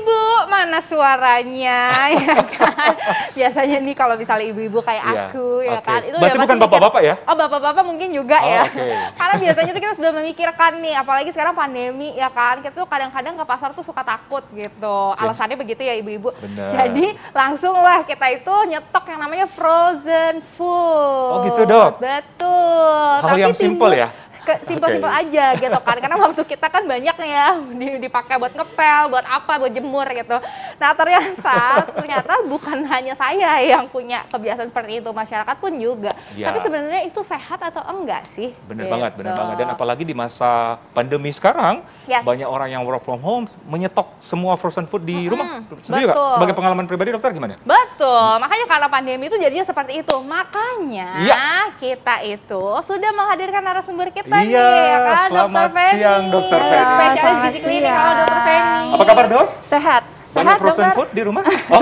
ibu-ibu, mana suaranya, ya kan? Biasanya nih kalau misalnya ibu-ibu kayak aku, ya kan? Itu berarti bukan bapak-bapak ya? Oh, bapak-bapak mungkin juga ya. Okay. Karena biasanya tuh kita sudah memikirkan nih, apalagi sekarang pandemi, ya kan? Kita tuh kadang-kadang ke pasar tuh suka takut gitu. Alasannya begitu ya ibu-ibu. Jadi langsung lah kita itu nyetok yang namanya frozen food. Oh gitu dok? Betul. Hal yang simple ya? Simpel-simpel aja gitu kan, karena waktu kita kan banyak ya dipakai buat ngepel, buat apa, buat jemur gitu. Nah ternyata bukan hanya saya yang punya kebiasaan seperti itu, masyarakat pun juga. Ya. Tapi sebenarnya itu sehat atau enggak sih? Bener banget. Dan apalagi di masa pandemi sekarang, banyak orang yang work from home menyetok semua frozen food di rumah. Setuju nggak? Sebagai pengalaman pribadi dokter gimana? Betul, makanya karena pandemi itu jadinya seperti itu. Makanya kita itu sudah menghadirkan narasumber kita. Iya, ya kan? Selamat siang Dokter Feni. Spesialis gizi klinik, halo Dokter Feni. Apa kabar dok? Sehat. Banyak frozen food di rumah? Oh,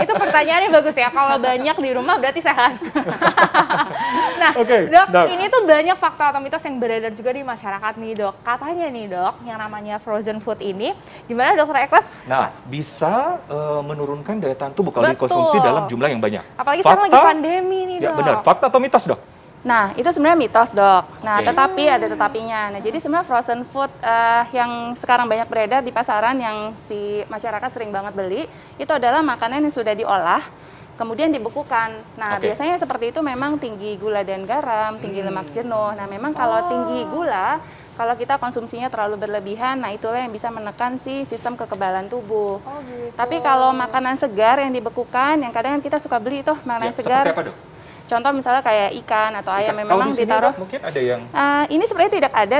itu pertanyaannya bagus ya, kalau banyak di rumah berarti sehat. Nah, dok, ini tuh banyak fakta atau mitos yang beredar juga di masyarakat nih dok. Katanya nih dok, yang namanya frozen food ini, gimana dokter Eklas? Nah, bisa menurunkan daya tahan tubuh kalau dikonsumsi dalam jumlah yang banyak. Apalagi sekarang lagi pandemi nih dok. Ya benar, fakta atau mitos dok? Nah, itu sebenarnya mitos, dok. Nah, tetapi ada tetapinya. Nah, jadi sebenarnya frozen food yang sekarang banyak beredar di pasaran yang si masyarakat sering banget beli, itu adalah makanan yang sudah diolah, kemudian dibekukan. Nah, biasanya seperti itu memang tinggi gula dan garam, tinggi lemak jenuh. Nah, memang kalau tinggi gula, kalau kita konsumsinya terlalu berlebihan, nah itulah yang bisa menekan si sistem kekebalan tubuh. Gitu. Tapi kalau makanan segar yang dibekukan, yang kadang kita suka beli tuh makanan segar. Seperti apa, dok? Contoh misalnya kayak ikan atau ayam yang memang ditaruh. Mungkin ada yang. Ini sebenarnya tidak ada.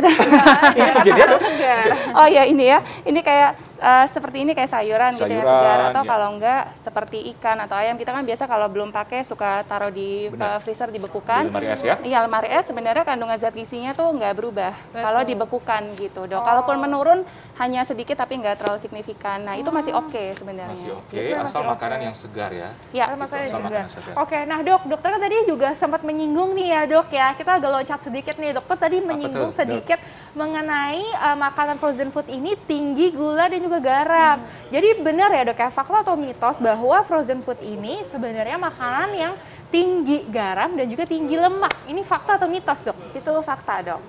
Oh ya ini ya, ini kayak seperti ini kayak sayuran gitu ya segar, atau kalau enggak seperti ikan atau ayam, kita kan biasa kalau belum pakai suka taruh di freezer dibekukan. Di lemari es ya? Iya, lemari es sebenarnya kandungan zat gizinya tuh nggak berubah kalau dibekukan gitu dok. Kalaupun menurun hanya sedikit tapi nggak terlalu signifikan. Nah itu masih oke sebenarnya. Masih oke, asal makanan yang segar ya? Iya, makanan yang segar. Oke, nah dok, dokter kan tadi juga sempat menyinggung nih ya dok ya, kita agak loncat sedikit nih, dokter tadi menyinggung sedikit mengenai makanan frozen food ini tinggi gula dan juga garam. Jadi benar ya dok ya, fakta atau mitos bahwa frozen food ini sebenarnya makanan yang tinggi garam dan juga tinggi lemak. Ini fakta atau mitos dok? Itu fakta dok.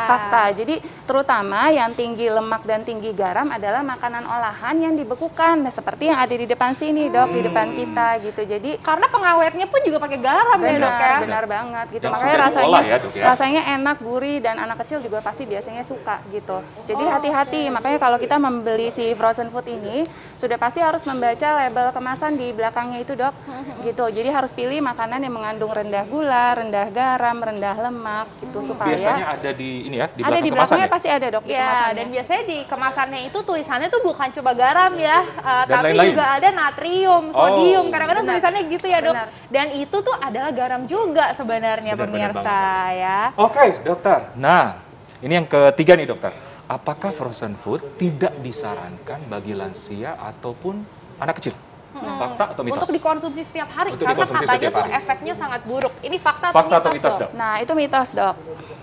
Fakta. Jadi terutama yang tinggi lemak dan tinggi garam adalah makanan olahan yang dibekukan. Nah, seperti yang ada di depan sini dok, di depan kita gitu. Jadi karena pengawetnya pun juga pakai garam ya dok ya? Benar banget gitu. Yang makanya rasanya rasanya enak, gurih, dan anak kecil juga pasti biasanya suka gitu. Jadi hati-hati. Makanya kalau kita membeli si frozen food ini, sudah pasti harus membaca label kemasan di belakangnya itu dok. Gitu. Jadi harus pilih makanan yang mengandung rendah gula, rendah garam, rendah lemak gitu supaya. Biasanya ada di ini ya, di belakang ada di belakangnya ya? Pasti ada dok. Ya, dan biasanya di kemasannya itu tulisannya tuh bukan cuma garam ya, tapi juga ada natrium, sodium. Kadang-kadang tulisannya gitu ya dok. Dan itu tuh adalah garam juga sebenarnya pemirsa ya. Oke dokter, nah ini yang ketiga nih dokter. Apakah frozen food tidak disarankan bagi lansia ataupun anak kecil? Fakta atau mitos? Untuk dikonsumsi setiap hari, karena katanya tuh efeknya sangat buruk. Ini fakta atau mitos dok? Nah itu mitos dok.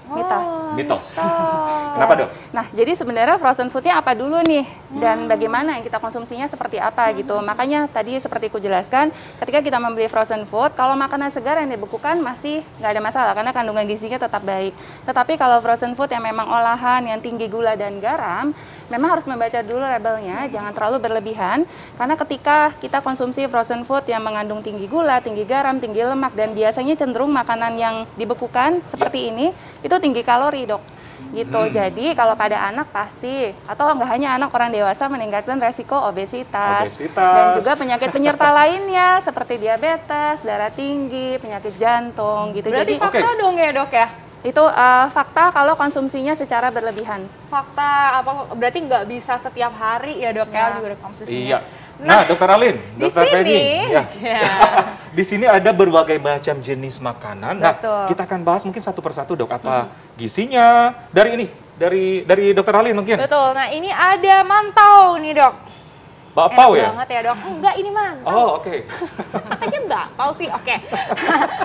Mitos. Kenapa dok? Nah jadi sebenarnya frozen foodnya apa dulu nih dan bagaimana yang kita konsumsinya seperti apa gitu. Makanya tadi seperti ku jelaskan, ketika kita membeli frozen food, kalau makanan segar yang dibekukan masih nggak ada masalah karena kandungan gizinya tetap baik. Tetapi kalau frozen food yang memang olahan yang tinggi gula dan garam, memang harus membaca dulu labelnya, jangan terlalu berlebihan. Karena ketika kita konsumsi frozen food yang mengandung tinggi gula, tinggi garam, tinggi lemak, dan biasanya cenderung makanan yang dibekukan seperti ini, itu tinggi kalori dok. Gitu. Jadi kalau pada anak pasti, atau nggak hanya anak, orang dewasa meningkatkan resiko obesitas. Dan juga penyakit penyerta lainnya seperti diabetes, darah tinggi, penyakit jantung gitu. Berarti jadi fakta dong ya dok ya? Itu fakta kalau konsumsinya secara berlebihan. Fakta apa? Berarti nggak bisa setiap hari ya dok ya juga konsumsinya. Iya. Nah, Dokter Alin, Dokter Feni, di sini ada berbagai macam jenis makanan. Nah, kita akan bahas mungkin satu persatu dok. Apa gizinya? Dari Dokter Alin mungkin. Betul. Nah, ini ada mantau nih dok. Bakpao ya? Banget ya dok. Enggak, ini mantau. Oh oke. Katanya bakpao sih, oke.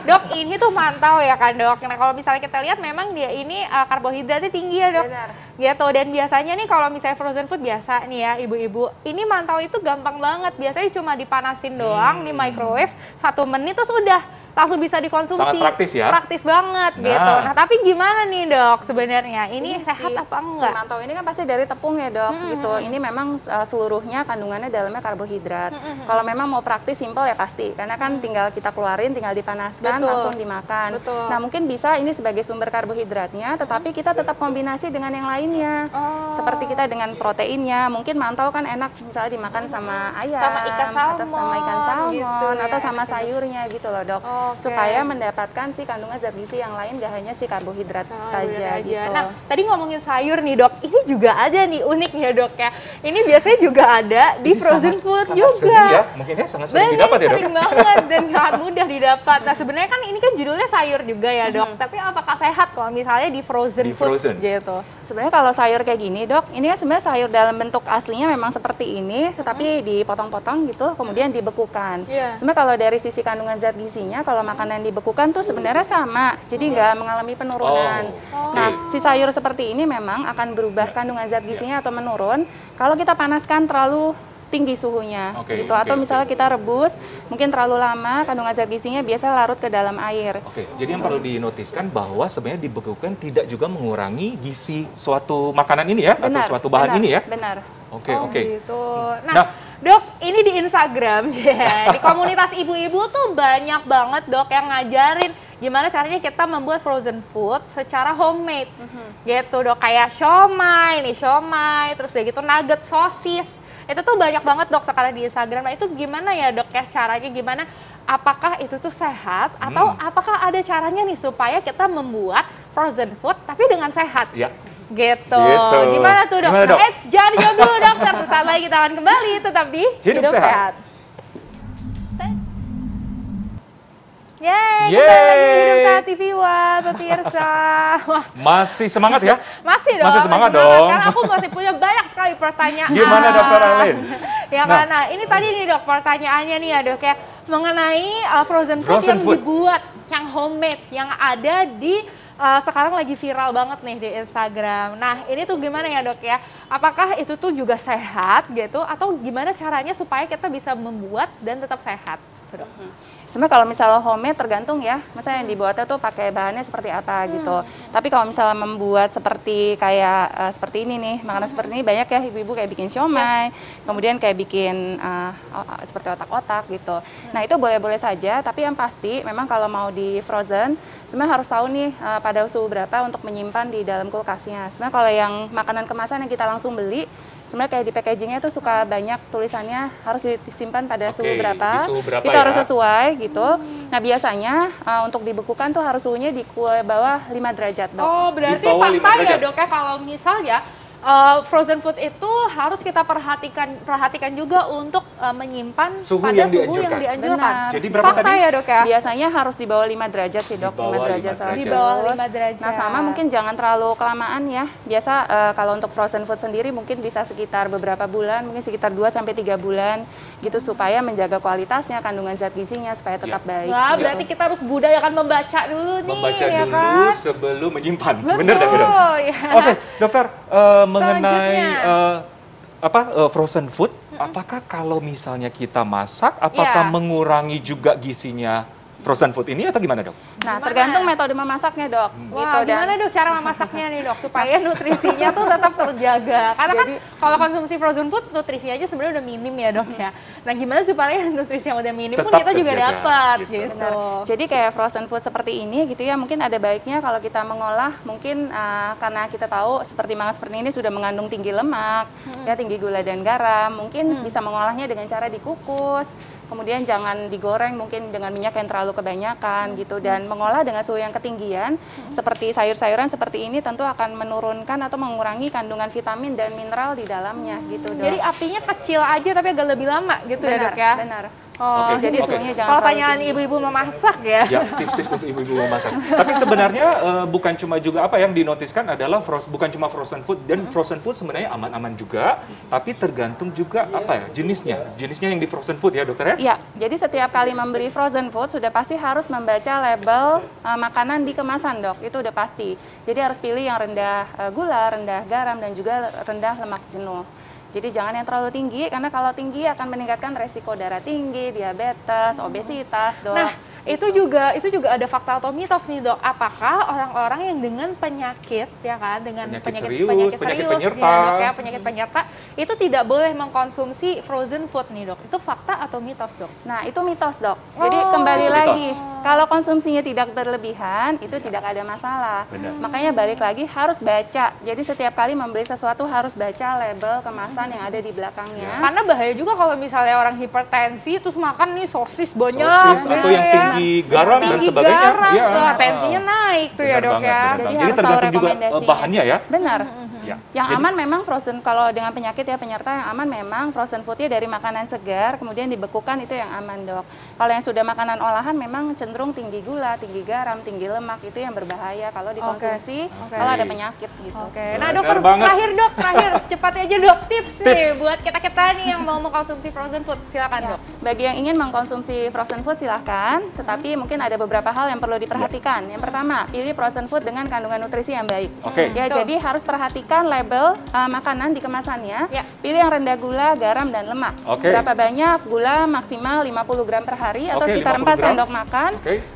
Dok, ini tuh mantau ya kan dok. Nah kalau misalnya kita lihat memang dia ini karbohidratnya tinggi ya dok. Benar. Gitu, dan biasanya nih kalau misalnya frozen food biasa nih ya ibu-ibu, ini mantau itu gampang banget. Biasanya cuma dipanasin doang di microwave 1 menit terus udah langsung bisa dikonsumsi. Sangat praktis ya? Praktis banget gitu. Nah tapi gimana nih dok sebenarnya? Ini sehat apa enggak? Si mantau ini kan pasti dari tepung ya dok, gitu. Ini memang seluruhnya kandungannya dalamnya karbohidrat. Kalau memang mau praktis simple ya pasti, karena kan tinggal kita keluarin, tinggal dipanaskan, langsung dimakan. Nah mungkin bisa ini sebagai sumber karbohidratnya, tetapi kita tetap kombinasi dengan yang lainnya. Seperti kita dengan proteinnya, mungkin mantau kan enak misalnya dimakan sama ayam, sama ikan salmon, atau sama ikan salmon, gitu, atau ya, sama sayurnya gitu loh dok. Supaya mendapatkan si kandungan zat gizi yang lain, gak hanya si karbohidrat saja gitu. Nah, tadi ngomongin sayur nih dok, ini juga ada nih uniknya dok ya. Ini biasanya juga ada di frozen food sangat juga. Sering ya, mungkin ya sangat sering didapat ya dok. Sering banget dan sangat mudah didapat. Nah sebenarnya kan ini kan judulnya sayur juga ya dok. Tapi apakah sehat kalau misalnya di frozen food gitu? Sebenarnya kalau sayur kayak gini dok, ini kan sebenarnya sayur dalam bentuk aslinya memang seperti ini, tetapi dipotong-potong gitu, kemudian dibekukan. Sebenarnya kalau dari sisi kandungan zat gizinya, kalau makanan dibekukan tuh sebenarnya sama, jadi nggak mengalami penurunan. Nah, si sayur seperti ini memang akan berubah kandungan zat gizinya atau menurun kalau kita panaskan terlalu tinggi suhunya, gitu. Atau misalnya kita rebus, mungkin terlalu lama, kandungan zat gizinya biasa larut ke dalam air. Jadi yang perlu dinotiskan bahwa sebenarnya dibekukan tidak juga mengurangi gizi suatu makanan ini ya, atau suatu bahan ini ya. Benar. Gitu. Nah, dok, ini di Instagram, di komunitas ibu-ibu tuh banyak banget dok yang ngajarin gimana caranya kita membuat frozen food secara homemade. Gitu dok, kayak siomay, terus udah gitu nugget, sosis. Itu tuh banyak banget dok sekarang di Instagram. Nah itu gimana ya dok ya caranya, gimana? Apakah itu tuh sehat atau apakah ada caranya nih supaya kita membuat frozen food tapi dengan sehat? Gitu. Gimana tuh dok? Jangan dijawab dulu dokter, sesaat lagi kita akan kembali tetap di Hidup Sehat. Yeay, kita lagi di Hidup Sehat TV, wah pemirsa. Wah. Masih semangat ya? Masih dong. Masih semangat dong. Karena aku masih punya banyak sekali pertanyaan. Gimana dokter Alin? Ya karena ini tadi nih dok pertanyaannya nih ya dok ya mengenai frozen food yang dibuat, yang homemade, yang ada di sekarang lagi viral banget nih di Instagram. Nah ini tuh gimana ya dok ya? Apakah itu tuh juga sehat gitu? Atau gimana caranya supaya kita bisa membuat dan tetap sehat? Dok. Sebenarnya kalau misalnya homemade tergantung ya, misalnya yang dibuatnya tuh pakai bahannya seperti apa gitu. Tapi kalau misalnya membuat seperti kayak seperti ini nih, makanan seperti ini banyak ya ibu-ibu kayak bikin siomay, kemudian kayak bikin seperti otak-otak gitu. Nah itu boleh-boleh saja, tapi yang pasti memang kalau mau di frozen, sebenarnya harus tahu nih pada suhu berapa untuk menyimpan di dalam kulkasnya. Sebenarnya kalau yang makanan kemasan yang kita langsung beli, sebenarnya kayak di packagingnya itu suka banyak tulisannya harus disimpan pada suhu berapa, itu harus sesuai gitu. Nah biasanya untuk dibekukan tuh harus suhunya di bawah 5 derajat dok. Oh berarti fakta ya dok ya kalau misalnya frozen food itu harus kita perhatikan juga untuk menyimpan pada suhu yang dianjurkan. Jadi berapa fakta tadi? Ya dok ya? Biasanya harus di bawah 5 derajat sih dok, 5 derajat Celcius. Di bawah 5 derajat. Nah sama mungkin jangan terlalu kelamaan ya. Biasa kalau untuk frozen food sendiri mungkin bisa sekitar beberapa bulan, mungkin sekitar 2-3 bulan gitu supaya menjaga kualitasnya, kandungan zat gizinya supaya tetap baik. Wah berarti kita harus budayakan membaca dulu nih. Membaca ya dulu kan? sebelum menyimpan. Betul, bener dong dok? Ya. Oke dokter, mengenai frozen food, apakah kalau misalnya kita masak, apakah mengurangi juga gizinya frozen food ini atau gimana dok? Nah tergantung metode memasaknya dok. Wah, gitu, gimana dok cara memasaknya nih dok supaya nutrisinya tuh tetap terjaga? Karena kan kalau konsumsi frozen food nutrisinya aja sebenarnya udah minim ya dok ya. Nah gimana supaya nutrisi yang udah minim tetap pun kita juga terjaga, dapat gitu. Jadi kayak frozen food seperti ini gitu ya, mungkin ada baiknya kalau kita mengolah mungkin karena kita tahu seperti makanan seperti ini sudah mengandung tinggi lemak, ya tinggi gula dan garam, mungkin bisa mengolahnya dengan cara dikukus. Kemudian jangan digoreng mungkin dengan minyak yang terlalu kebanyakan gitu, dan mengolah dengan suhu yang ketinggian seperti sayur-sayuran seperti ini tentu akan menurunkan atau mengurangi kandungan vitamin dan mineral di dalamnya gitu dok. Jadi apinya kecil aja tapi agak lebih lama gitu ya dok ya? Benar. Oh, jadi suhunya jangan kalau tanyaan ibu-ibu memasak ya. Ya, tips-tips untuk ibu-ibu memasak. Tapi sebenarnya bukan cuma juga apa yang dinotiskan adalah bukan cuma frozen food, dan frozen food sebenarnya aman-aman juga, tapi tergantung juga apa ya jenisnya yang di frozen food ya dokter ya? Iya, jadi setiap kali membeli frozen food sudah pasti harus membaca label makanan di kemasan dok, itu udah pasti. Jadi harus pilih yang rendah gula, rendah garam, dan juga rendah lemak jenuh. Jadi jangan yang terlalu tinggi, karena kalau tinggi akan meningkatkan resiko darah tinggi, diabetes, obesitas, dok. Nah, itu juga ada fakta atau mitos nih dok. Apakah orang-orang yang dengan penyakit ya kan, dengan penyakit serius penyerta, ya, dok, ya, penyakit penyerta itu tidak boleh mengkonsumsi frozen food nih dok? Itu fakta atau mitos dok? Nah itu mitos dok. Jadi kembali lagi, kalau konsumsinya tidak berlebihan itu tidak ada masalah. Makanya balik lagi harus baca. Jadi setiap kali membeli sesuatu harus baca label kemasan yang ada di belakangnya. Karena bahaya juga kalau misalnya orang hipertensi terus makan nih sosis banyak, atau yang tinggi garam dan sebagainya, ya, tensinya naik tuh ya dok ya. Jadi tergantung juga bahannya ya. Benar. Yang aman memang frozen, kalau dengan penyakit ya penyerta yang aman memang frozen foodnya dari makanan segar kemudian dibekukan, itu yang aman dok. Kalau yang sudah makanan olahan memang cenderung tinggi gula, tinggi garam, tinggi lemak, itu yang berbahaya kalau dikonsumsi kalau ada penyakit gitu. Nah dokter, terakhir secepatnya aja dok tips nih buat kita nih yang mau mengkonsumsi frozen food, silakan dok. Bagi yang ingin mengkonsumsi frozen food silahkan, tetapi mungkin ada beberapa hal yang perlu diperhatikan. Yang pertama, pilih frozen food dengan kandungan nutrisi yang baik. Ya, jadi harus perhatikan label makanan di kemasannya. Pilih yang rendah gula, garam, dan lemak. Berapa banyak? Gula maksimal 50 gram per hari atau sekitar 4 sendok makan.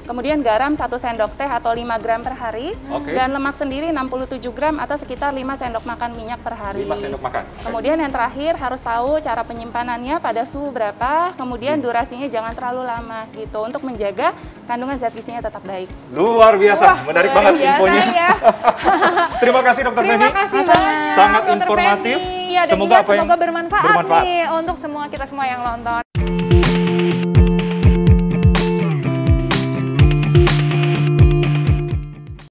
Kemudian garam 1 sendok teh atau 5 gram per hari. Dan lemak sendiri 67 gram atau sekitar 5 sendok makan minyak per hari. 5 sendok makan. Kemudian yang terakhir harus tahu cara penyimpanannya pada suhu berapa, kemudian durasinya jangan terlalu lama gitu untuk menjaga kandungan zat gizinya tetap baik. Luar biasa, menarik banget infonya. Ya. Terima kasih dokter Feni. Terima kasih banget. Sangat informatif. Ya, dan semoga bermanfaat nih untuk kita semua yang nonton.